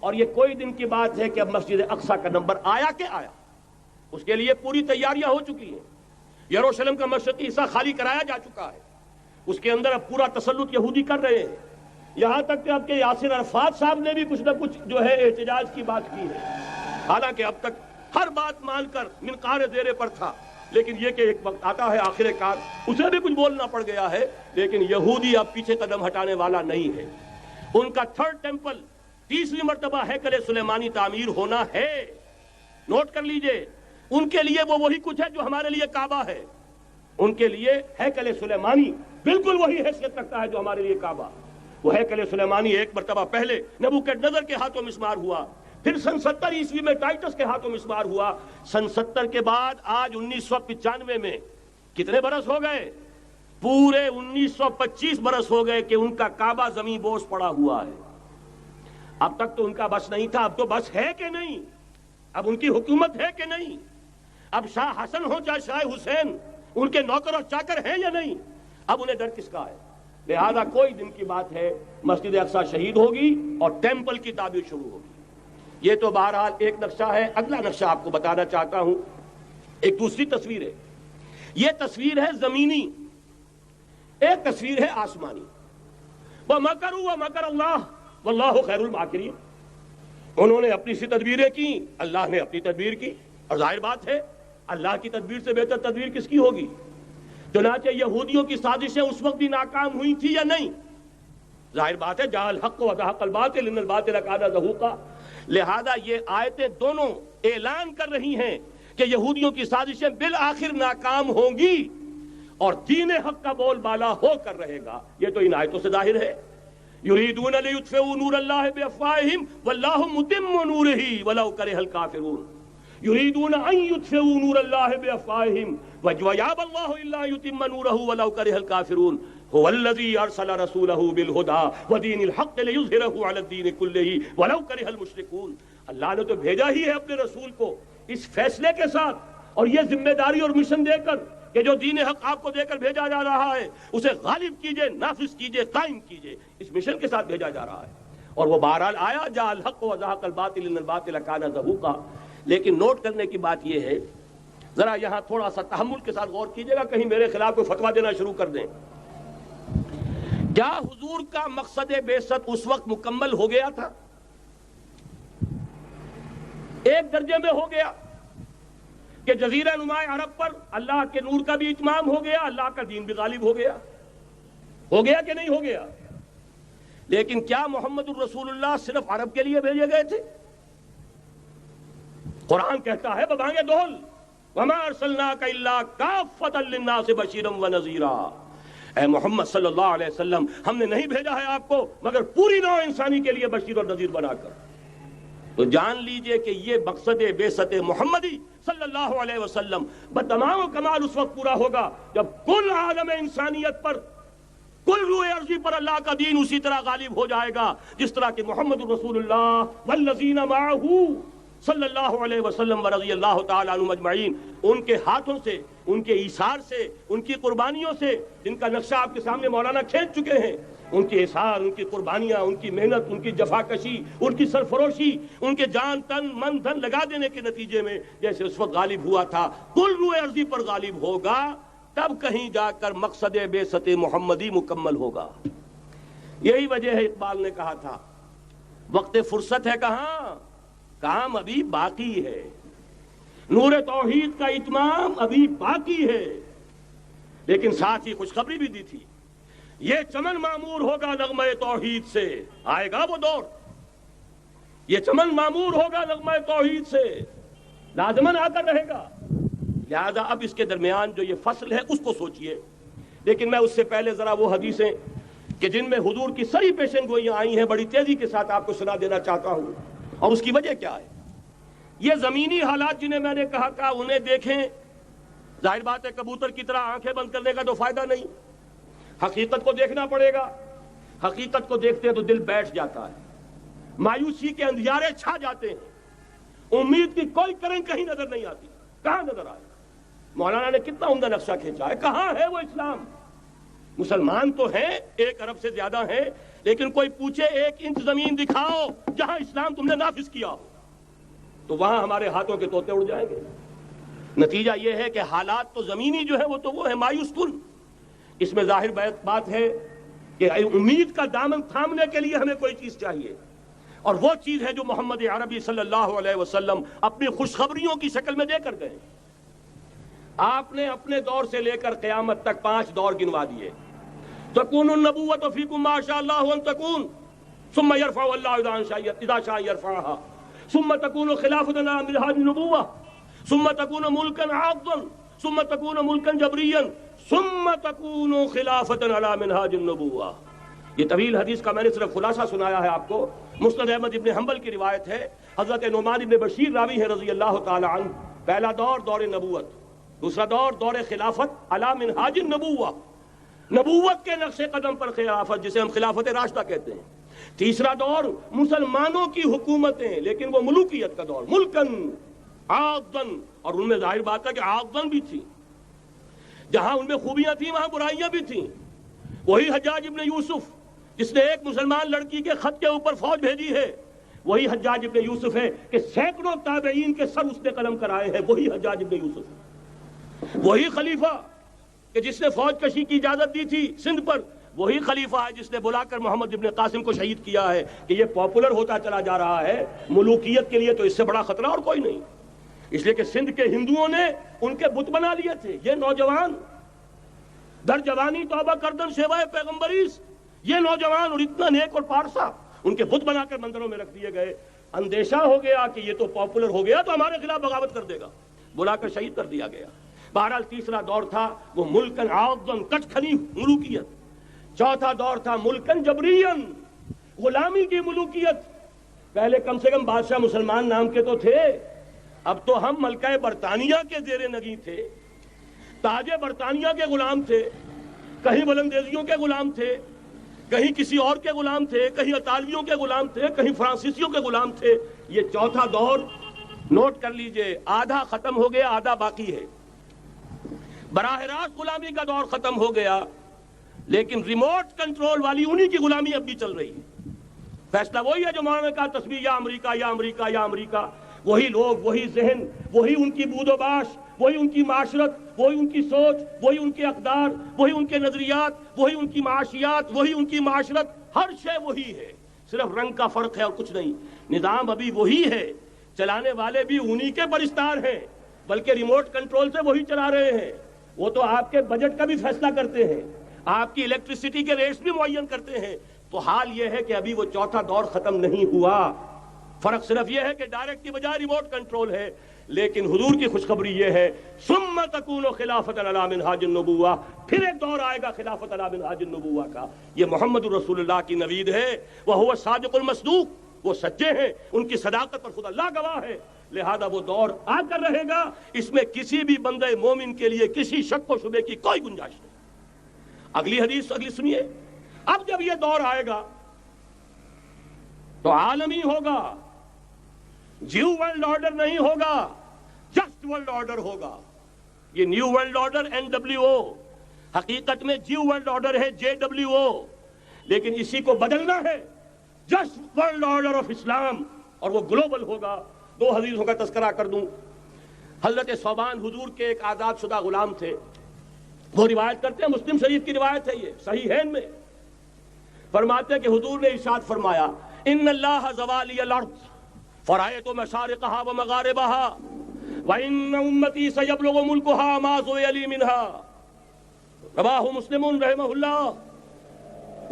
اور یہ کوئی دن کی بات ہے کہ اب مسجد اقصی کا نمبر آیا کہ آیا، اس کے لیے پوری تیاریاں ہو چکی ہیں۔ یروشلم کا مشرقی حصہ خالی کرایا جا چکا ہے، اس کے اندر اب پورا تسلط یہودی کر رہے ہیں، یہاں تک کہ اب کہ یاسر عرفات صاحب نے بھی کچھ نہ کچھ جو ہے احتجاج کی بات کی ہے، حالانکہ اب تک ہر بات مان کر منقار زیرے پر تھا، لیکن یہ کہ ایک وقت آتا ہے آخر کار اسے بھی کچھ بولنا پڑ گیا ہے۔ لیکن یہودی اب پیچھے قدم ہٹانے والا نہیں ہے، ان کا تھرڈ ٹیمپل 30ویں مرتبہ ہیکل سلیمانی تعمیر ہونا ہے۔ نوٹ کر لیجئے، ان کے لیے وہ وہی کچھ ہے جو ہمارے لیے کعبہ ہے، ان کے لیے ہیکل سلیمانی بالکل وہی حیثیت رکھتا ہے جو ہمارے لیے کعبہ۔ وہ ہیکل سلیمانی ایک مرتبہ پہلے نبوکدنضر کے ہاتھوں مسمار ہوا، پھر سن 70 عیسوی میں ٹائٹس کے ہاتھوں مسمار ہوا، سن 70 کے بعد آج 1995 میں کتنے برس ہو گئے؟ پورے 1925 برس ہو گئے کہ ان کا کعبہ زمین بوس پڑا ہوا ہے۔ اب تک تو ان کا بس نہیں تھا، اب تو بس ہے کہ نہیں؟ اب ان کی حکومت ہے کہ نہیں؟ اب شاہ حسن ہو چاہے شاہ حسین، ان کے نوکر اور چاکر ہیں یا نہیں؟ اب انہیں ڈر کس کا ہے؟ لہذا کوئی دن کی بات ہے مسجد اقصی شہید ہوگی اور ٹیمپل کی تعمیر شروع ہوگی۔ یہ تو بہرحال ایک نقشہ ہے۔ اگلا نقشہ آپ کو بتانا چاہتا ہوں، ایک دوسری تصویر ہے۔ یہ تصویر ہے زمینی، ایک تصویر ہے آسمانی۔ وَمَكَرُوا وَمَكَرَ اللَّهُ وَاللَّهُ خَيْرُ الْمَاكِرِينَ، انہوں نے اپنی سی تدبیریں کی، اللہ نے اپنی تدبیر کی، اور ظاہر بات ہے اللہ کی تدبیر سے بہتر تدبیر کس کی ہوگی؟ چنانچہ یہودیوں کی سازشیں اس وقت بھی ناکام ہوئی تھی یا نہیں؟ ظاہر بات ہے جاء الحق وزهق الباطل ان الباطل كان زهوقا۔ لہذا یہ آیتیں دونوں اعلان کر رہی ہیں کہ یہودیوں کی سازشیں بالآخر ناکام ہوں گی اور دین حق کا بول بالا ہو کر رہے گا۔ یہ تو ان آیتوں سے ظاہر ہے۔ یریدون لیطفئوا نور اللہ بافواہہم واللہ متم نورہ ولو کرہ الکافرون۔ یریدون ان یطفئوا نور اللہ بافواہہم ویابى اللہ الا یتم نورہ ولو کرہ الکافرون۔ هو الذی ارسل رسولہ بالہدی ودین الحق لیظہرہ علی الدین کلہ ولو کرہ المشرکون۔ اللہ نے تو بھیجا ہی ہے اپنے رسول کو اس فیصلے کے ساتھ اور یہ ذمہ داری اور مشن دے کر کہ جو دین حق آپ کو دے کر بھیجا جا رہا ہے اسے غالب کیجئے، نافذ کیجئے، قائم کیجئے، اس مشن کے ساتھ بھیجا جا رہا ہے۔ اور وہ بہرحال آیا جاء الحق وزهق الباطل ان الباطل كان زهوقا۔ لیکن نوٹ کرنے کی بات یہ ہے، ذرا یہاں تھوڑا سا تحمل کے ساتھ غور کیجئے گا، کہیں میرے خلاف کوئی فتویٰ دینا شروع کر دیں۔ کیا حضور کا مقصد بعثت اس وقت مکمل ہو گیا تھا؟ ایک درجے میں ہو گیا کہ جزیرہ نما عرب پر اللہ کے نور کا بھی اتمام ہو گیا، اللہ کا دین بھی غالب ہو گیا۔ ہو گیا کہ نہیں ہو گیا؟ لیکن کیا محمد الرسول اللہ صرف عرب کے لیے بھیجے گئے تھے؟ قرآن کہتا ہے ببانگ دہل وَمَا أَرْسَلْنَاكَ إِلَّا كَافَّةً لِلنَّاسِ بَشِيرًا وَنَذِيرًا۔ اے محمد صلی اللہ علیہ وسلم، ہم نے نہیں بھیجا ہے آپ کو مگر پوری نوع انسانی کے لیے بشیر اور نذیر بنا کر۔ تو جان لیجئے کہ یہ مقصد بعثت محمدی صلی اللہ علیہ وسلم بتمام و کمال اس وقت پورا ہوگا جب کل عالم انسانیت پر، کل روئے ارضی پر اللہ کا دین اسی طرح غالب ہو جائے گا جس طرح کہ محمد الرسول اللہ والذین معہ صلی اللہ علیہ وسلم ورضی اللہ تعالیٰ عنہم اجمعین، ان کے ہاتھوں سے، ان کے ایثار سے، ان کی قربانیوں سے، جن کا نقشہ آپ کے سامنے مولانا کھینچ چکے ہیں، ان کے اثار، ان کی قربانیاں، ان کی محنت، ان کی جفاکشی، ان کی سرفروشی، ان کے جان تن من دھن لگا دینے کے نتیجے میں جیسے اس وقت غالب ہوا تھا کل روئے ارضی پر غالب ہوگا، تب کہیں جا کر مقصد بعثت محمدی مکمل ہوگا۔ یہی وجہ ہے اقبال نے کہا تھا وقت فرصت ہے کہاں، کام ابھی باقی ہے، نور توحید کا اتمام ابھی باقی ہے۔ لیکن ساتھ ہی خوشخبری بھی دی تھی، یہ چمن معمور ہوگا نغمہ توحید سے، آئے گا وہ دور، یہ چمن معمور ہوگا نغمہ توحید سے، لازماً آ کر رہے گا۔ لہذا اب اس کے درمیان جو یہ فصل ہے اس کو سوچئے۔ لیکن میں اس سے پہلے ذرا وہ حدیثیں کہ جن میں حضور کی صحیح پیشن گوئیاں آئی ہیں بڑی تیزی کے ساتھ آپ کو سنا دینا چاہتا ہوں، اور اس کی وجہ کیا ہے۔ یہ زمینی حالات جنہیں میں نے کہا کہ انہیں دیکھیں، ظاہر بات ہے کبوتر کی طرح آنکھیں بند کرنے کا تو فائدہ نہیں، حقیقت کو دیکھنا پڑے گا۔ حقیقت کو دیکھتے ہیں تو دل بیٹھ جاتا ہے، مایوسی کے اندھیارے چھا جاتے ہیں، امید کی کوئی کرن کہیں نظر نہیں آتی، کہاں نظر آئے؟ مولانا نے کتنا عمدہ نقشہ کھینچا ہے، کہاں ہے وہ اسلام؟ مسلمان تو ہیں، 1 ارب سے زیادہ ہیں، لیکن کوئی پوچھے 1 انچ زمین دکھاؤ جہاں اسلام تم نے نافذ کیا ہو، تو وہاں ہمارے ہاتھوں کے طوطے اڑ جائیں گے۔ نتیجہ یہ ہے کہ حالات تو زمینی جو ہے وہ ہے مایوس کن۔ اس میں ظاہر بات ہے کہ امید کا دامن تھامنے کے لیے ہمیں کوئی چیز چاہیے، اور وہ چیز ہے جو محمد عربی صلی اللہ علیہ وسلم اپنی خوشخبریوں کی شکل میں دے کر گئے۔ آپ نے اپنے دور سے لے کر قیامت تک 5 دور گنوا دیے۔ تکون النبوۃ فیکم ما شاء اللہ ان تکون ثم یرفع اللہ اذا شاء یرفعها ثم تکون خلافۃ علی منہاج النبوۃ ثم تکون ملکا عاضا ثم تکون ملکا جبریا ثم تکون خلافۃ علی منہاج النبوۃ۔ یہ طویل حدیث کا میں نے صرف خلاصہ سنایا ہے آپ کو۔ مسند احمد ابن حنبل کی روایت ہے، حضرت نعمان ابن بشیر راوی ہے رضی اللہ تعالی عنہ۔ پہلا دور دور نبوت، دوسرا دور دور خلافت علی منہاج النبوۃ، نبوت کے نقش قدم پر خلافت جسے ہم خلافت راشدہ کہتے ہیں۔ تیسرا دور مسلمانوں کی حکومتیں، لیکن وہ ملوکیت کا دور، ملکن عاضن، اور ان میں ظاہر بات ہے کہ عاضن بھی تھی، جہاں ان میں خوبیاں تھیں وہاں برائیاں بھی تھیں۔ وہی حجاج ابن یوسف جس نے ایک مسلمان لڑکی کے خط کے اوپر فوج بھیجی ہے، وہی حجاج ابن یوسف ہے کہ سینکڑوں تابعین کے سر اس نے قلم کرائے ہیں، وہی حجاج ابن یوسف۔ وہی خلیفہ کہ جس نے فوج کشی کی اجازت دی تھی سندھ پر، وہی خلیفہ ہے جس نے بلا کر محمد ابن قاسم کو شہید کیا ہے کہ یہ پاپولر ہوتا چلا جا رہا ہے، ملوکیت کے لیے تو اس سے بڑا خطرہ اور کوئی نہیں۔ اس لیے کہ سندھ کے ہندوؤں نے ان کے بت بنا لیے تھے۔ یہ نوجوان در جوانی توبہ کردن سیوائے پیغمبریس، یہ نوجوان اور اتنا نیک اور پارسا ان کے بت بنا کر مندروں میں رکھ دیے گئے۔ اندیشہ ہو گیا کہ یہ تو پاپولر ہو گیا تو ہمارے خلاف بغاوت کر دے گا، بلا کر شہید کر دیا گیا۔ بہرحال تیسرا دور تھا وہ ملکن عاضن، کچ کھنی ملوکیت۔ چوتھا دور تھا ملکن جبرین، غلامی کی ملوکیت۔ پہلے کم سے کم بادشاہ مسلمان نام کے تو تھے، اب تو ہم ملکہ برطانیہ کے زیر نگیں تھے، تاج برطانیہ کے غلام تھے، کہیں بلندیزیوں کے غلام تھے، کہیں کسی اور کے غلام تھے، کہیں اطالویوں کے غلام تھے، کہیں فرانسیسیوں کے غلام تھے۔ یہ چوتھا دور نوٹ کر لیجئے، آدھا ختم ہو گیا، آدھا باقی ہے۔ براہ راست غلامی کا دور ختم ہو گیا، لیکن ریموٹ کنٹرول والی انہی کی غلامی اب بھی چل رہی ہے۔ فیصلہ وہی ہے جو مولانا کا تصویر یا امریکہ یا امریکہ یا امریکہ، وہی لوگ، وہی ذہن، وہی ان کی بود و باش، وہی ان کی معاشرت، وہی ان کی سوچ، وہی ان کے اقدار، وہی ان کے نظریات، وہی ان کی معاشیات، وہی ان کی معاشرت، ہر شے وہی ہے، صرف رنگ کا فرق ہے اور کچھ نہیں۔ نظام ابھی وہی ہے، چلانے والے بھی انہی کے پرستار ہیں، بلکہ ریموٹ کنٹرول سے وہی چلا رہے ہیں۔ وہ تو آپ کے بجٹ کا بھی فیصلہ کرتے ہیں، آپ کی الیکٹریسٹی کے ریٹس بھی معین کرتے ہیں۔ تو حال یہ ہے کہ ابھی وہ چوتھا دور ختم نہیں ہوا، فرق صرف یہ ہے کہ ڈائریکٹ کی بجائے ریموٹ کنٹرول ہے۔ لیکن حضور کی خوشخبری یہ ہے ثم تکون خلافۃ علی منہاج النبوۃ، پھر ایک دور آئے گا خلافت علی منہاج النبوۃ کا۔ یہ محمد الرسول اللہ کی نوید ہے، وہو الصادق المصدوق، وہ سچے ہیں، ان کی صداقت پر خود اللہ گواہ ہے، لہذا وہ دور آ کر رہے گا، اس میں کسی بھی بندے مومن کے لیے کسی شک و شبے کی کوئی گنجائش نہیں۔ اگلی حدیث اگلی سنیے، اب جب یہ دور آئے گا تو عالمی ہوگا، جیو ورلڈ آرڈر نہیں ہوگا، جسٹ ورلڈ آرڈر ہوگا۔ یہ نیو ورلڈ آرڈر NWO، حقیقت میں جیو ورلڈ آرڈر ہے JWO، لیکن اسی کو بدلنا ہے جسٹ ورلڈ آرڈر آف اسلام، اور وہ گلوبل ہوگا۔ 2 حدیثوں کا تذکرہ کر دوں۔ حضرت ثوبان حضور کے ایک آزاد شدہ غلام تھے، وہ روایت کرتے ہیں، مسلم شریف کی روایت ہے، یہ صحیحین میں فرماتے ہیں کہ حضور نے ارشاد فرمایا ان اللہ زوالی الارض فرأیت مشارقها ومغاربها وان امتی سیبلغ ملکها ما زوی لی منها، رواہ مسلم رحمہ اللہ۔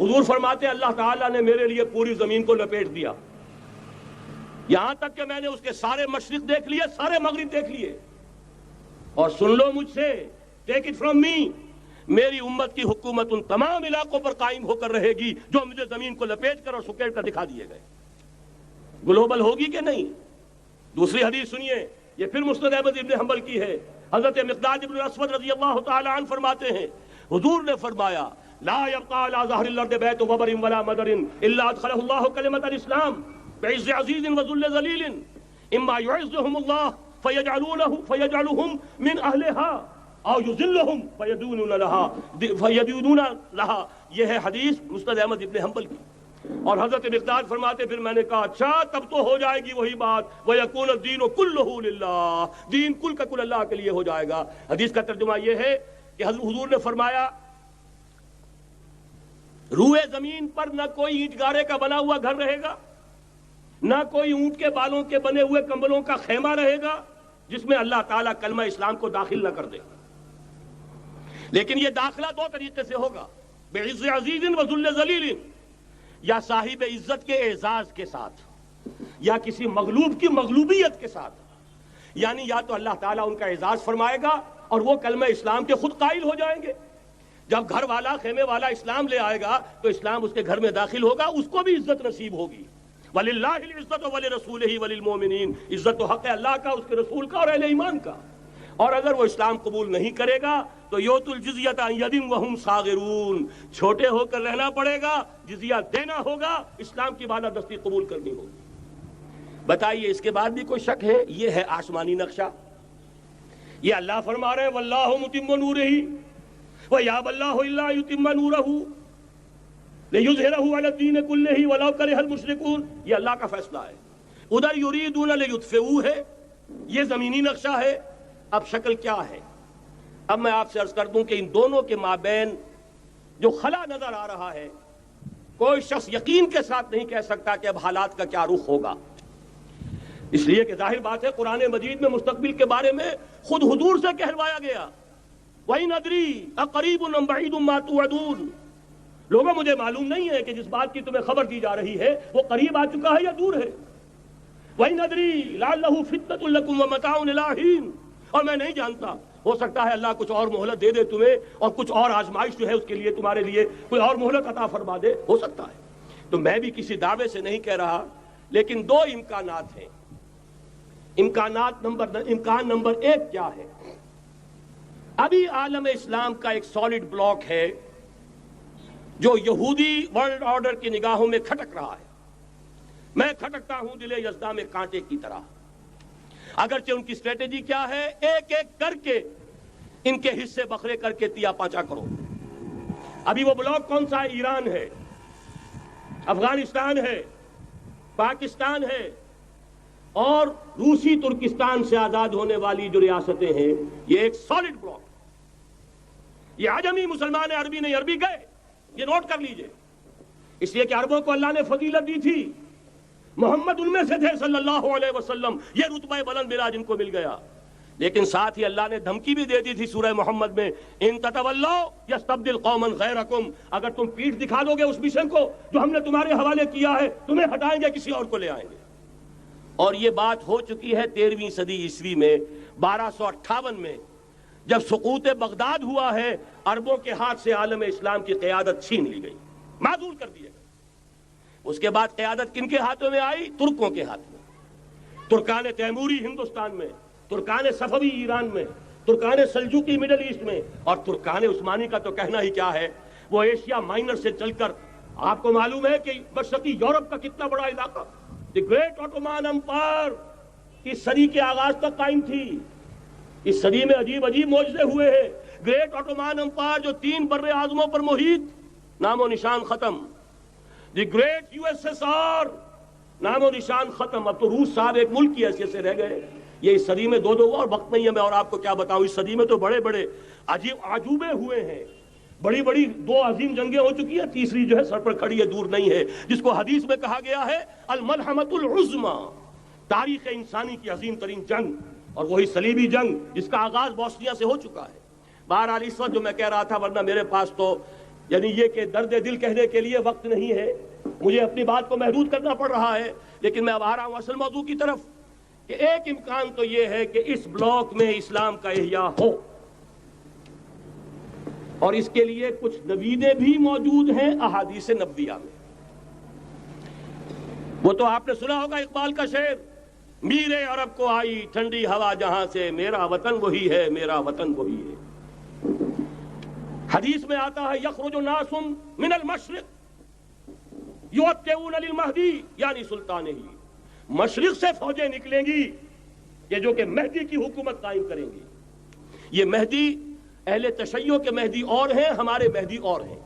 حضور فرماتے ہیں اللہ تعالیٰ نے میرے لیے پوری زمین کو لپیٹ دیا، یہاں تک کہ میں نے اس کے سارے مشرق دیکھ لیے، سارے مغرب دیکھ لیے، اور سن لو مجھ سے، ٹیک اٹ فرام می، میری امت کی حکومت ان تمام علاقوں پر قائم ہو کر رہے گی جو مجھے زمین کو لپیٹ کر اور سکیڑ کر دکھا دیے گئے۔ گلوبل ہوگی کہ نہیں؟ دوسری حدیث سنیے، یہ پھر مسند احمد ابن حنبل کی ہے۔ حضرت مقداد ابن الاسود رضی اللہ تعالی عنہ فرماتے ہیں حضور نے فرمایا لا يبقى على ظهر الارض بيت وبر ولا مدر الا ادخله الله كلمة الاسلام بعز عزيز وذل ذليل اما يعزهم الله فيجعلهم من اهلها او يذلهم فيدونون لها۔ یہ ہے حدیث مسند احمد ابن حنبل کی۔ اور حضرت مقداد فرماتے پھر میں نے کہا اچھا تب تو ہو جائے گی وہی بات وَيَكُونَ الدِّينُ كُلُّهُ لِلَّهِ، دین کل کا کل اللہ کے لیے ہو جائے گا۔ حدیث کا ترجمہ یہ ہے کہ حضور نے فرمایا روئے زمین پر نہ کوئی اینٹ گارے کا بنا ہوا گھر رہے گا، نہ کوئی اونٹ کے بالوں کے بنے ہوئے کمبلوں کا خیمہ رہے گا جس میں اللہ تعالیٰ کلمہ اسلام کو داخل نہ کر دے۔ لیکن یہ داخلہ دو طریقے سے ہوگا، بِعِزِّ عَزِیزٍ وَذُلِّ ذَلِیلٍ، یا صاحب عزت کے اعزاز کے ساتھ یا کسی مغلوب کی مغلوبیت کے ساتھ، یعنی یا تو اللہ تعالیٰ ان کا اعزاز فرمائے گا اور وہ کلمہ اسلام کے خود قائل ہو جائیں گے۔ جب گھر والا خیمے والا اسلام لے آئے گا تو اسلام اس کے گھر میں داخل ہوگا، اس کو بھی عزت نصیب ہوگی۔ وَلِلَّهِ الْعِزَّةُ وَلِرَسُولِهِ وَلِلْمُؤْمِنِينَ، عزت و حق ہے اللہ کا، اس کے رسول کا اور اہل ایمان کا۔ اور اگر وہ اسلام قبول نہیں کرے گا تو یؤتُ الجزیۃ عن یدٍ وَهُمْ صاغرون، چھوٹے ہو کر رہنا پڑے گا، جزیہ دینا ہوگا، اسلام کی بالادستی قبول کرنی ہوگی۔ بتائیے اس کے بعد بھی کوئی شک ہے؟ یہ ہے آسمانی نقشہ۔ یہ اللہ فرما رہے ہیں وَاللَّهُ مُتِمُّ نُورِهِ وَيَأْبَى اللَّهُ إِلَّا أَن يُتِمَّ نُورَهُ لِيُظْهِرَهُ عَلَى الدِّينِ كُلِّهِ وَلَوْ كَرِهَ الْمُشْرِكُونَ، یہ اللہ کا فیصلہ ہے۔ ادھر یریدون لیطفئوا ہے، یہ زمینی نقشہ ہے۔ اب شکل کیا ہے؟ اب میں آپ سے عرض کر دوں کہ ان دونوں کے مابین جو خلا نظر آ رہا ہے، کوئی شخص یقین کے ساتھ نہیں کہہ سکتا کہ اب حالات کا کیا رخ ہوگا، اس لیے کہ ظاہر بات ہے قرآن مجید میں مستقبل کے بارے میں خود حضور سے کہلوایا گیا وَإِنْ أَدْرِي أَقَرِيبٌ أَمْ بَعِيدٌ مَا تُوعَدُونَ، لوگوں مجھے معلوم نہیں ہے کہ جس بات کی تمہیں خبر دی جا رہی ہے وہ قریب آ چکا ہے یا دور ہے۔ وَإِنْ أَدْرِي لَعَلَّهُ فِتْنَةٌ لَكُمْ وَمَتَاعٌ إِلَىٰ حِينٍ، اور میں نہیں جانتا، ہو سکتا ہے اللہ کچھ اور مہلت دے دے تمہیں اور کچھ اور آزمائش جو ہے اس کے لیے تمہارے لیے کوئی اور مہلت عطا فرما دے، ہو سکتا ہے۔ تو میں بھی کسی دعوے سے نہیں کہہ رہا، لیکن دو امکانات ہیں۔ امکان نمبر ایک کیا ہے؟ ابھی عالم اسلام کا ایک سالڈ بلاک ہے جو یہودی ورلڈ آرڈر کی نگاہوں میں کھٹک رہا ہے۔ میں کھٹکتا ہوں دل یزداں میں کانٹے کی طرح، اگرچہ ان کی اسٹریٹجی کیا ہے، ایک ایک کر کے ان کے حصے بکھرے کر کے تیا پانچا کرو۔ ابھی وہ بلاک کون سا ہے؟ ایران ہے، افغانستان ہے، پاکستان ہے اور روسی ترکستان سے آزاد ہونے والی جو ریاستیں ہیں، یہ ایک سالڈ بلاک۔ یہ عجمی مسلمان عربی نہیں، عربی گئے، یہ نوٹ کر لیجئے، اس لیے کہ عربوں کو اللہ نے فضیلت دی تھی، محمد ان میں سے تھے صلی اللہ علیہ وسلم، یہ رتبہ بلند ملا جن کو مل گیا۔ لیکن ساتھ ہی اللہ نے دھمکی بھی دے دی تھی سورہ محمد میں، ان تتولوا یستبدل قوما غیرکم، اگر تم پیٹھ دکھا دو گے اس مشن کو جو ہم نے تمہارے حوالے کیا ہے، تمہیں ہٹائیں گے، کسی اور کو لے آئیں گے۔ اور یہ بات ہو چکی ہے 13ویں صدی عیسوی میں، 1258 میں، جب سقوط بغداد ہوا ہے، عربوں کے ہاتھ سے عالم اسلام کی قیادت چھین لی گئی، معزول کر دیا گیا۔ اس کے بعد قیادت کن کے ہاتھوں میں آئی؟ ترکوں کے ہاتھ میں، ترکان تیموری ہندوستان میں، ترکان صفوی ایران میں، ترکان سلجوقی مڈل ایسٹ میں، اور ترکان عثمانی کا تو کہنا ہی کیا ہے، وہ ایشیا مائنر سے چل کر آپ کو معلوم ہے کہ مشرقی یورپ کا کتنا بڑا علاقہ، دی گریٹ آٹومان امپائر اس صدی کے آغاز تک قائم تھی۔ اس صدی میں عجیب عجیب معجزے ہوئے ہیں۔ گریٹ آٹومان امپائر جو 3 بر اعظموں پر محیط، نام و نشان ختم۔ The great U S S R, نام و نشان ختم۔ اب تو روس صاحب ایک ملک کی حیثیت سے رہ گئے۔ یہ اس صدی میں دو اور وقت نہیں ہے میں اور آپ کو کیا بتاؤں، اس صدی میں تو بڑے بڑے عجیب عجوبے ہوئے ہیں، بڑی بڑی 2 عظیم جنگیں ہو چکی ہیں، تیسری جو ہے سر پر کھڑی ہے، دور نہیں ہے، جس کو حدیث میں کہا گیا ہے الملحمۃ العظمیٰ، تاریخ انسانی کی عظیم ترین جنگ، اور وہی صلیبی جنگ جس کا آغاز بوسنیا سے ہو چکا ہے۔ بہرحال اس وقت جو میں کہہ رہا تھا، ورنہ میرے پاس تو یعنی یہ کہ درد دل کہنے کے لیے وقت نہیں ہے، مجھے اپنی بات کو محدود کرنا پڑ رہا ہے، لیکن میں اب آ رہا ہوں اصل موضوع کی طرف، کہ ایک امکان تو یہ ہے کہ اس بلاک میں اسلام کا احیاء ہو، اور اس کے لیے کچھ نویدیں بھی موجود ہیں احادیث نبویہ میں۔ وہ تو آپ نے سنا ہوگا اقبال کا شعر، میرے عرب کو آئی ٹھنڈی ہوا جہاں سے، میرا وطن وہی ہے، میرا وطن وہی ہے۔ حدیث میں آتا ہے یخرج ناس من المشرق یؤتون للمہدی یعنی سلطان ہی، مشرق سے فوجیں نکلیں گی کہ جو کہ مہدی کی حکومت قائم کریں گی۔ یہ مہدی اہل تشیع کے مہدی اور ہیں، ہمارے مہدی اور ہیں۔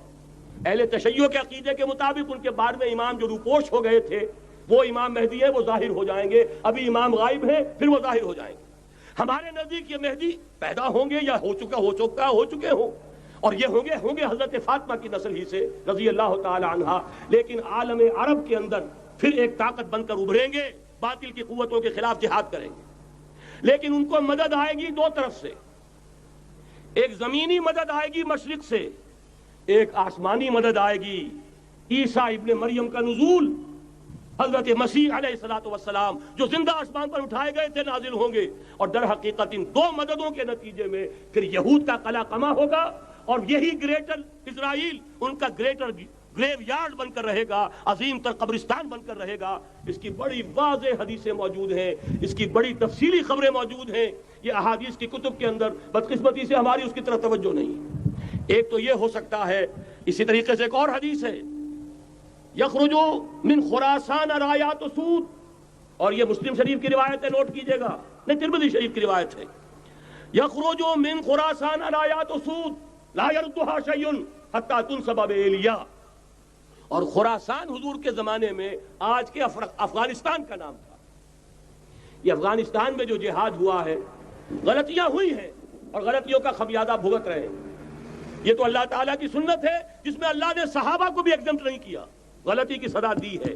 اہل تشیع کے عقیدے کے مطابق ان کے 12ویں امام جو روپوش ہو گئے تھے وہ امام مہدی ہے، وہ ظاہر ہو جائیں گے، ابھی امام غائب ہیں، پھر وہ ظاہر ہو جائیں گے۔ ہمارے نزدیک یہ مہدی پیدا ہوں گے یا ہو چکے ہوں، اور یہ ہوں گے حضرت فاطمہ کی نسل ہی سے رضی اللہ تعالی عنہا، لیکن عالم عرب کے اندر پھر ایک طاقت بن کر ابھریں گے، باطل کی قوتوں کے خلاف جہاد کریں گے، لیکن ان کو مدد آئے گی دو طرف سے، ایک زمینی مدد آئے گی مشرق سے، ایک آسمانی مدد آئے گی، عیسیٰ ابن مریم کا نزول، حضرت مسیح علیہ الصلوۃ والسلام جو زندہ آسمان پر اٹھائے گئے تھے نازل ہوں گے، اور در حقیقت ان دو مددوں کے نتیجے میں پھر یہود کا قلع قمع ہوگا، اور یہی گریٹر اسرائیل ان کا گریٹر گریو یارڈ بن کر رہے گا، عظیم تر قبرستان بن کر رہے گا۔ اس کی بڑی واضح حدیثیں موجود ہیں، اس کی بڑی تفصیلی خبریں موجود ہیں، یہ احادیث کی کتب کے اندر، بدقسمتی سے ہماری اس کی طرف توجہ نہیں۔ ایک تو یہ ہو سکتا ہے، اسی طریقے سے ایک اور حدیث ہے، یخرج من خراسان رایات سود، اور یہ مسلم شریف کی روایت ہے، نوٹ کیجئے گا، نہیں ترمذی شریف کی روایت ہے، یخرج من خراسان رایات سود لا يردها شيء حتى تنصب بإيلیا، اور خراسان حضور کے زمانے میں آج کے افغانستان کا نام تھا۔ یہ افغانستان میں جو جہاد ہوا ہے، غلطیاں ہوئی ہیں اور غلطیوں کا خمیازہ بھگت رہے ہیں، یہ تو اللہ تعالیٰ کی سنت ہے جس میں اللہ نے صحابہ کو بھی ایگزمپٹ نہیں کیا، غلطی کی سزا دی ہے۔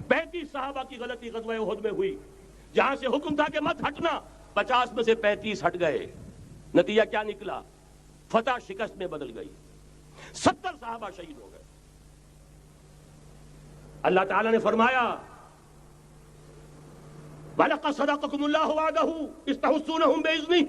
35 صحابہ کی غلطی غزوہ احد میں ہوئی، جہاں سے حکم تھا کہ مت ہٹنا، 50 میں سے 35 ہٹ گئے، نتیجہ کیا نکلا؟ فتح شکست میں بدل گئی، 70 صحابہ شہید ہو گئے۔ اللہ تعالیٰ نے فرمایا وَلَقَدْ صَدَقَكُمُ اللَّهُ وَعْدَهُ إِذْ تَحُسُّونَهُم بِإِذْنِهِ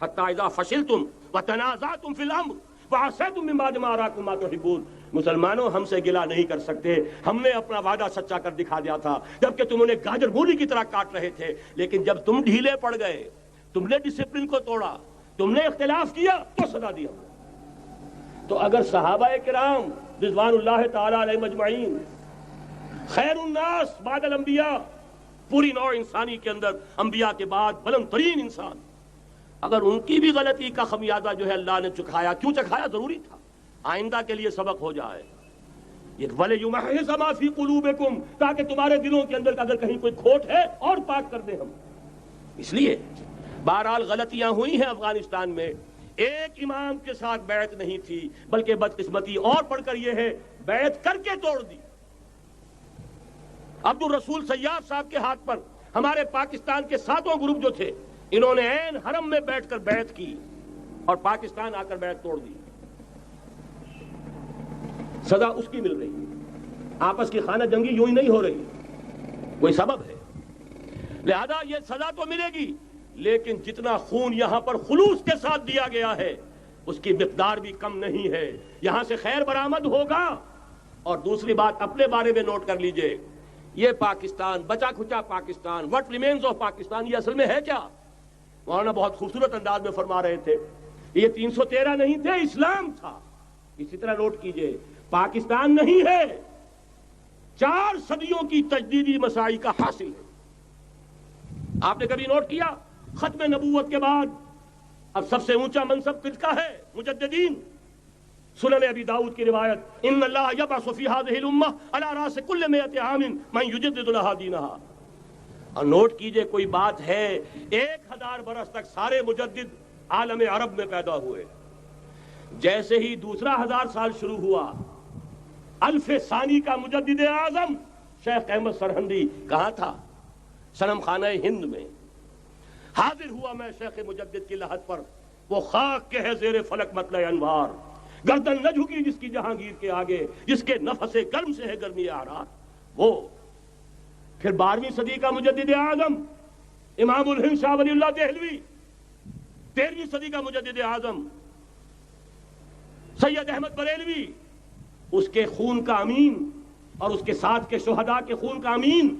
حَتَّىٰ إِذَا فَشِلْتُمْ وَتَنَازَعْتُمْ فِي الْأَمْرِ وَعَصَيْتُم مِّن بَعْدِ مَا أَرَاكُم مَّا تُحِبُّونَ۔ مسلمانوں، ہم سے گلہ نہیں کر سکتے، ہم نے اپنا وعدہ سچا کر دکھا دیا تھا جبکہ تم انہیں گاجر مولی کی طرح کاٹ رہے تھے، لیکن جب تم ڈھیلے پڑ گئے، تم نے ڈسپلن کو توڑا، تم نے اختلاف کیا، تو سزا دی ہم نے۔ تو اگر صحابہ کرام رضوان اللہ تعالی علیہم اجمعین خیر الناس بعد الانبیاء، پوری نوع انسانی کے اندر انبیاء کے بعد بلند ترین انسان، اگر ان کی بھی غلطی کا خمیازہ جو ہے اللہ نے چکھایا، کیوں چکھایا؟ ضروری تھا، آئندہ کے لیے سبق ہو جائے۔ یہ وَلِيُمَحِّصَ مَا فِي قُلُوبِكُمْ، تاکہ تمہارے دلوں کے اندر اگر کہیں کوئی کھوٹ ہے اور پاک کر دیں ہم۔ اس لیے بہرحال غلطیاں ہوئی ہیں افغانستان میں، ایک امام کے ساتھ بیعت نہیں تھی، بلکہ بدقسمتی اور پڑھ کر یہ ہے بیعت کر کے توڑ دی۔ عبد الرسول سیاف صاحب کے ہاتھ پر ہمارے پاکستان کے 7 گروپ جو تھے، انہوں نے عین حرم میں بیٹھ کر بیعت کی اور پاکستان آ کر بیعت توڑ دی، سزا اس کی مل رہی ہے۔ آپس کی خانہ جنگی یوں ہی نہیں ہو رہی، کوئی سبب ہے، لہذا یہ سزا تو ملے گی، لیکن جتنا خون یہاں پر خلوص کے ساتھ دیا گیا ہے اس کی مقدار بھی کم نہیں ہے، یہاں سے خیر برآمد ہوگا۔ اور دوسری بات اپنے بارے میں نوٹ کر لیجئے، یہ پاکستان، بچا کھچا Pakistan, what remains of Pakistan, یہ اصل میں ہے کیا؟ مولانا بہت خوبصورت انداز میں فرما رہے تھے، یہ 313 نہیں تھے، اسلام تھا۔ اسی طرح نوٹ کیجئے، پاکستان نہیں ہے، 4 صدیوں کی تجدیدی مساعی کا حاصل ہے۔ آپ نے کبھی نوٹ کیا ختم نبوت کے بعد اب سب سے اونچا منصب کس کا ہے؟ مجددین۔ سنن ابی داؤد کی روایت، ان اللہ یبعث فی هذه الامہ علی راس کل 100 عام من یجدد لها دینها۔ اور نوٹ کیجئے، کوئی بات ہے 1000 برس تک سارے مجدد عالم عرب میں پیدا ہوئے، جیسے ہی دوسرا 1000 سال شروع ہوا، الف ثانی کا مجدد اعظم شیخ احمد سرہندی کہاں تھا؟ صنم خانہ ہند میں حاضر ہوا میں شیخ مجدد کی لحد پر، وہ خاک کے ہے زیر فلک مطلع انوار، گردن نہ جھکی جس کی جہانگیر کے آگے، جس کے نفس گرم سے ہے گرمی آرار۔ وہ پھر 12ویں صدی کا مجدد اعظم امام الہند شاہ ولی اللہ دہلوی، 13ویں صدی کا مجدد اعظم سید احمد بریلوی، اس کے خون کا امین اور اس کے ساتھ کے شہداء کے خون کا امین،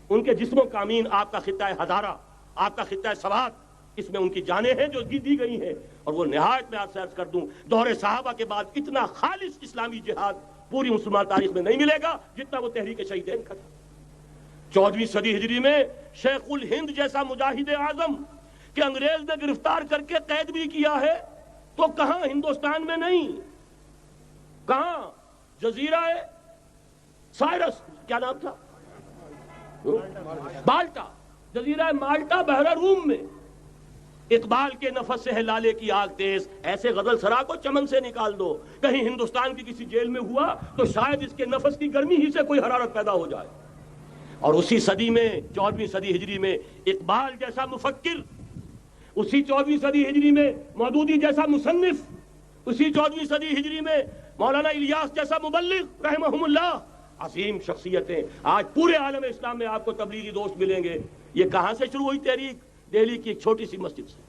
ان کے جسموں کا امین آپ کا خطہ ہزارہ، آپ کا خطہ سوات، اس میں ان کی جانیں ہیں جو دی گئی ہیں۔ اور وہ نہایت میں آپ سے عرض کر دوں، دور صحابہ کے بعد اتنا خالص اسلامی جہاد پوری مسلمان تاریخ میں نہیں ملے گا جتنا وہ تحریک شہیدین کا تھا۔ 14ویں صدی ہجری میں شیخ الہند جیسا مجاہد اعظم کہ انگریز نے گرفتار کر کے قید بھی کیا ہے، تو کہاں؟ ہندوستان میں نہیں، کہاں؟ جزیرہ سائرس، کیا نام تھا؟ مالٹا، جزیرہ مالٹا بحر روم میں اقبال کے نفس سے ہے لالے کی آگ تیز، ایسے غزل سرا کو چمن سے نکال دو، کہیں ہندوستان کی کسی جیل میں ہوا تو شاید اس کے نفس کی گرمی ہی سے کوئی حرارت پیدا ہو جائے۔ اور اسی صدی میں 14ویں صدی ہجری میں اقبال جیسا مفکر، اسی 14ویں صدی ہجری میں مودودی جیسا مصنف، اسی 14ویں صدی ہجری میں مولانا الیاس جیسا مبلغ رحمہم اللہ، عظیم شخصیتیں آج پورے عالم اسلام میں آپ کو تبلیغی دوست ملیں گے۔ یہ کہاں سے شروع ہوئی تحریک؟ دہلی کی ایک چھوٹی سی مسجد سے،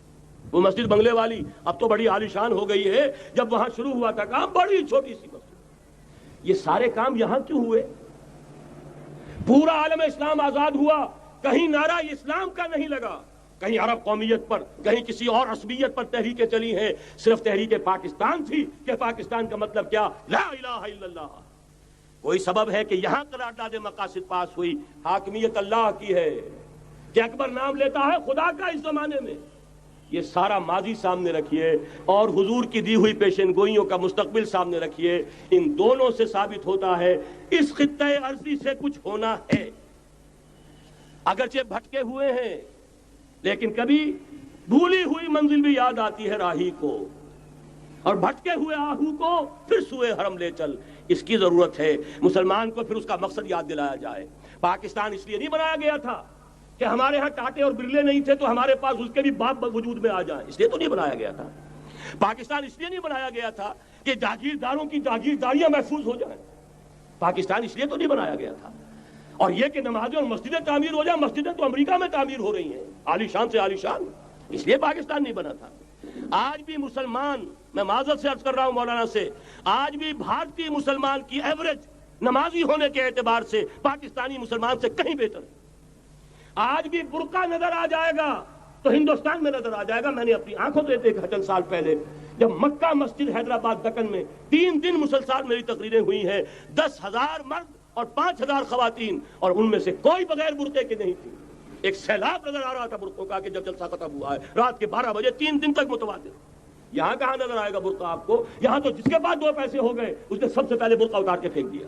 وہ مسجد بنگلے والی اب تو بڑی عالیشان ہو گئی ہے، جب وہاں شروع ہوا تھا کام بڑی چھوٹی سی مسجد۔ یہ سارے کام یہاں کیوں ہوئے؟ پورا عالم اسلام آزاد ہوا، کہیں نعرہ اسلام کا نہیں لگا، کہیں عرب قومیت پر، کہیں کسی اور عصبیت پر تحریکیں چلی ہیں، صرف تحریک پاکستان تھی کہ پاکستان کا مطلب کیا؟ لا الہ الا اللہ۔ کوئی سبب ہے کہ یہاں قرارداد مقاصد پاس ہوئی، حاکمیت اللہ کی ہے، کہ اکبر نام لیتا ہے خدا کا اس زمانے میں۔ یہ سارا ماضی سامنے رکھیے اور حضور کی دی ہوئی پیشن گوئیوں کا مستقبل سامنے رکھیے، ان دونوں سے ثابت ہوتا ہے اس خطہ ارضی سے کچھ ہونا ہے۔ اگرچہ بھٹکے ہوئے ہیں لیکن کبھی بھولی ہوئی منزل بھی یاد آتی ہے راہی کو، اور بھٹکے ہوئے آہو کو پھر سوئے حرم لے چل۔ اس کی ضرورت ہے مسلمان کو، پھر اس کا مقصد یاد دلایا جائے۔ پاکستان اس لیے نہیں بنایا گیا تھا کہ ہمارے ہاں ٹاٹے اور برلے نہیں تھے تو ہمارے پاس اس کے بھی باپ وجود میں آ جائیں، اس لیے تو نہیں بنایا گیا تھا۔ پاکستان اس لیے نہیں بنایا گیا تھا کہ جاگیرداروں کی جاگیرداریاں محفوظ ہو جائیں، پاکستان اس لیے تو نہیں بنایا گیا تھا۔ اور یہ کہ نمازیں اور مسجدیں تعمیر ہو جائیں، مسجدیں تو امریکہ میں تعمیر ہو رہی ہیں عالیشان سے عالیشان، اس لیے پاکستان نہیں بنا تھا۔ آج بھی مسلمان، میں معذرت سے عرض کر رہا ہوں مولانا سے، آج بھی بھارتی مسلمان کی ایوریج نمازی ہونے کے اعتبار سے پاکستانی مسلمان سے کہیں بہتر ہے۔ آج بھی برقع نظر آ جائے گا تو ہندوستان میں نظر آ جائے گا۔ میں نے اپنی آنکھوں سے دیکھا چند سال پہلے، جب مکہ مسجد حیدرآباد دکن میں 3 دن مسلسل میری تقریریں ہوئی ہیں، 10,000 مرد اور 5,000 خواتین، اور ان میں سے کوئی بغیر برقعے کے نہیں تھی۔ ایک سیلاب نظر آ رہا تھا برقعوں کا کہ جب جلسہ ختم ہوا ہے رات کے 12 بجے 3 دن تک متواتر۔ یہاں کہاں نظر آئے گا برقع آپ کو؟ یہاں تو جس کے پاس 2 پیسے ہو گئے اس نے سب سے پہلے برقع اتار کے پھینک دیا۔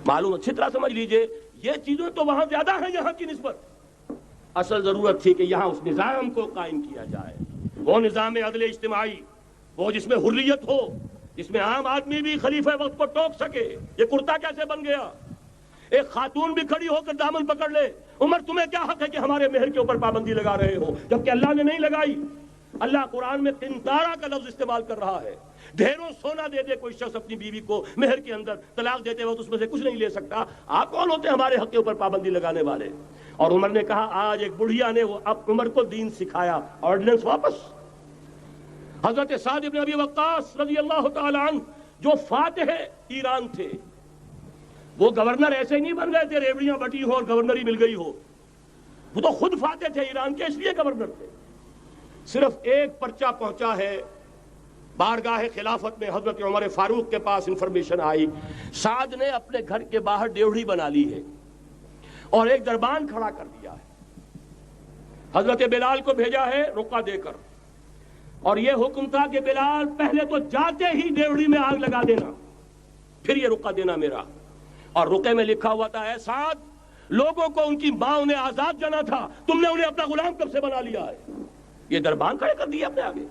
معلوم اچھی طرح سمجھ لیجئے، یہ چیزیں تو وہاں زیادہ ہیں یہاں کی نسبت۔ اصل ضرورت تھی کہ یہاں اس نظام کو قائم کیا جائے، وہ نظام عدل اجتماعی، وہ جس میں حریت ہو، جس میں عام آدمی بھی خلیفہ وقت کو ٹوک سکے۔ یہ کرتا کیسے بن گیا؟ ایک خاتون بھی کھڑی ہو کر دامن پکڑ لے، عمر تمہیں کیا حق ہے کہ ہمارے مہر کے اوپر پابندی لگا رہے ہو، جبکہ اللہ نے نہیں لگائی۔ اللہ قرآن میں قنطارہ کا لفظ استعمال کر رہا ہے۔ ڈھیروں سونا دے دے کوئی شخص اپنی بیوی کو مہر کے اندر، طلاق دیتے وقت اس میں سے کچھ نہیں لے سکتا۔ آپ کون ہوتے ہیں ہمارے حق کے اوپر پابندی لگانے والے؟ اور عمر نے کہا، آج ایک بڑھیا نے وہ اب عمر کو دین سکھایا، آرڈیننس واپس۔ حضرت سعد بن ابی وقاص رضی اللہ تعالی عنہ جو فاتح ایران تھے، وہ گورنر ایسے نہیں بن گئے تھے ریوڑیاں بٹی ہو اور گورنری مل گئی ہو، وہ تو خود فاتح تھے ایران کے، اس لیے گورنر تھے۔ صرف ایک پرچہ پہنچا ہے بارگاہ خلافت میں، حضرت عمر فاروق کے پاس انفارمیشن آئی، سعد نے اپنے گھر کے باہر ڈیوڑی بنا لی ہے اور ایک دربان کھڑا کر دیا ہے، حضرت بلال کو بھیجا ہے رقعہ دے کر، اور یہ حکم تھا کہ بلال پہلے تو جاتے ہی ڈیوڑی میں آگ لگا دینا، پھر یہ رقعہ دینا میرا۔ اور رقعے میں لکھا ہوا تھا، اے سعد، لوگوں کو ان کی ماں نے آزاد جانا تھا، تم نے انہیں اپنا غلام کب سے بنا لیا ہے؟ یہ دربان کھڑے کر دیا اپنے آگے۔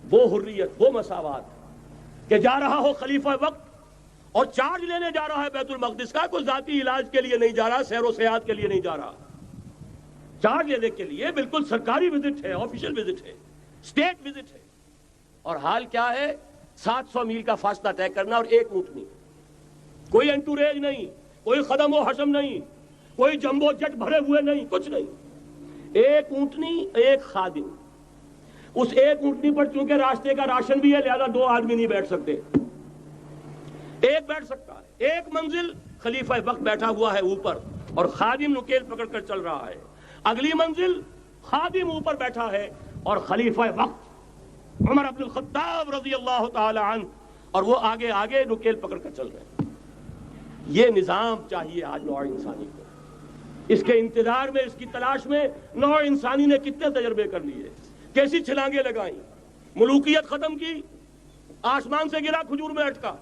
وہ حریت، وہ مساوات کہ جا رہا ہو خلیفہ وقت اور چارج لینے جا رہا ہے بیت المقدس کا، کوئی ذاتی علاج کے لیے نہیں جا رہا، سیر و سیاحت کے لیے نہیں جا رہا، چارج لینے کے لیے بالکل سرکاری وزٹ ہے، آفیشل وزٹ ہے، اسٹیٹ وزٹ ہے۔ اور حال کیا ہے؟ 700 میل کا فاصلہ طے کرنا اور ایک اونٹنی، کوئی انٹوریج نہیں، کوئی خدم و حشم نہیں، کوئی جمبو جٹ بھرے ہوئے نہیں، کچھ نہیں، ایک اونٹنی ایک خادم۔ اس ایک اونٹنی پر چونکہ راستے کا راشن بھی ہے لہذا 2 آدمی نہیں بیٹھ سکتے، ایک بیٹھ سکتا ہے۔ ایک منزل خلیفہ وقت بیٹھا ہوا ہے اوپر اور خادم نکیل پکڑ کر چل رہا ہے، اگلی منزل خادم اوپر بیٹھا ہے اور خلیفہ وقت عمر بن الخطاب رضی اللہ تعالی عنہ اور وہ آگے آگے نکیل پکڑ کر چل رہے ہیں۔ یہ نظام چاہیے آج نوع انسانی کو۔ اس کے انتظار میں، اس کی تلاش میں نوع انسانی نے کتنے تجربے کر لیے، کیسی چھلانگیں لگائیں، ملوکیت ختم کی، آسمان سے گرا کھجور میں اٹکا،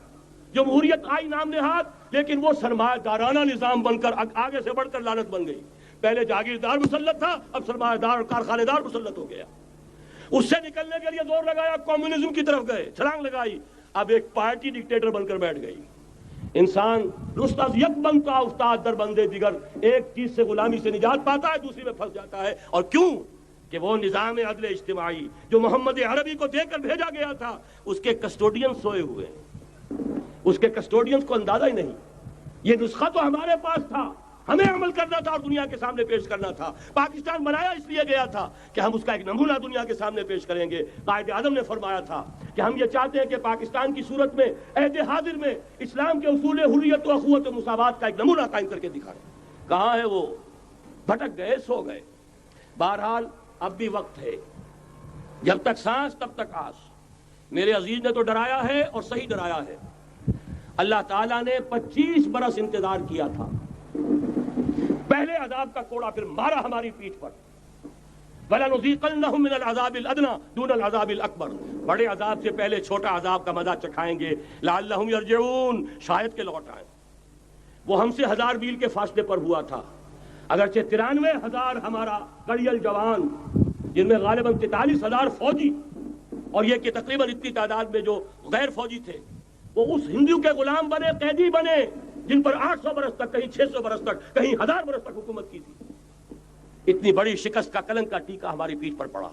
جمہوریت آئی نام نہاد، لیکن وہ سرمایہ دارانہ نظام بن کر آگے سے بڑھ کر لعنت بن گئی۔ پہلے جاگیردار مسلط تھا، اب سرمایہ دار اور کارخانے دار مسلط ہو گیا۔ اس سے نکلنے کے لیے زور لگایا، کمیونزم کی طرف گئے، چھلانگ لگائی، اب ایک پارٹی ڈکٹیٹر بن کر بیٹھ گئی۔ انسان رست از یک بنتا افتاد در بندے دیگر، ایک چیز سے غلامی سے نجات پاتا ہے، دوسری میں پھنس جاتا ہے۔ اور کیوں؟ کہ وہ نظام عدل اجتماعی جو محمد عربی کو دے کر بھیجا گیا تھا، اس کے کسٹوڈین سوئے ہوئے ہیں، اس کے کسٹوڈینز کو اندازہ ہی نہیں۔ یہ نسخہ تو ہمارے پاس تھا، ہمیں عمل کرنا تھا اور دنیا کے سامنے پیش کرنا تھا۔ پاکستان بنایا اس لیے گیا تھا کہ ہم اس کا ایک نمونہ دنیا کے سامنے پیش کریں گے۔ قائد اعظم نے فرمایا تھا کہ ہم یہ چاہتے ہیں کہ پاکستان کی صورت میں عہد حاضر میں اسلام کے اصول حریت و اخوت و مساوات کا ایک نمونہ قائم کر کے دکھائیں۔ کہاں ہے وہ؟ بھٹک گئے، سو گئے۔ بہرحال اب بھی وقت ہے، جب تک سانس تب تک آس۔ میرے عزیز نے تو ڈرایا ہے اور صحیح ڈرایا ہے۔ اللہ تعالیٰ نے 25 برس انتظار کیا تھا، پہلے عذاب کا کوڑا پھر مارا ہماری پیٹھ پر۔ وَلَنُذِيقَنَّهُم مِّنَ الْعَذَابِ الْأَدْنَىٰ دُونَ الْعَذَابِ الْأَكْبَرِ، بڑے عذاب سے پہلے چھوٹا عذاب کا مزہ چکھائیں گے، لَعَلَّهُمْ يَرْجِعُونَ، شاید کہ لوٹ آئیں۔ وہ ہم سے 1000 میل کے فاصلے پر ہوا تھا، اگرچہ 93,000 ہمارا کڑیل جوان، جن میں غالباً 43,000 فوجی، اور یہ کہ تقریباً اتنی تعداد میں جو غیر فوجی تھے، وہ اس ہندو کے غلام بنے، قیدی بنے، جن پر 800 برس تک، کہیں 600 برس تک، کہیں 1000 برس تک حکومت کی تھی۔ اتنی بڑی شکست کا کلنک کا ٹیکہ ہماری پیٹھ پر پڑا۔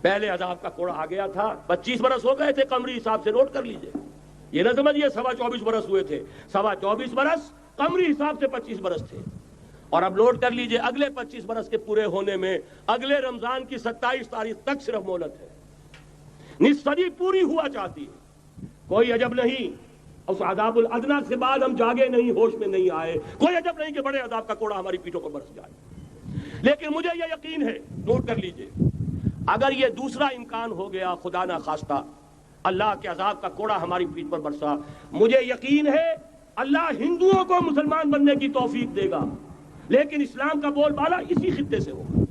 پہلے عذاب کا کوڑا آ گیا تھا، 25 برس ہو گئے تھے قمری حساب سے، نوٹ کر لیجئے، یہ نہ سمجھیے 24.25 برس ہوئے تھے، 24.25 برس قمری حساب سے 25 برس تھے۔ اور اب نوٹ کر لیجئے اگلے 25 برس کے پورے ہونے میں اگلے رمضان کی 27 تاریخ تک صرف مہلت ہے۔ نصف صدی پوری ہوا چاہتی ہے۔ کوئی عجب نہیں اس عذاب الادنیٰ سے بعد ہم جاگے نہیں، ہوش میں نہیں آئے، کوئی عجب نہیں کہ بڑے عذاب کا کوڑا ہماری پیٹھوں پر برس جائے۔ لیکن مجھے یہ یقین ہے، نوٹ کر لیجئے، اگر یہ دوسرا امکان ہو گیا، خدا نہ خواستہ اللہ کے عذاب کا کوڑا ہماری پیٹھ پر برسا، مجھے یقین ہے اللہ ہندوؤں کو مسلمان بننے کی توفیق دے گا، لیکن اسلام کا بول بالا اسی خطے سے ہوگا۔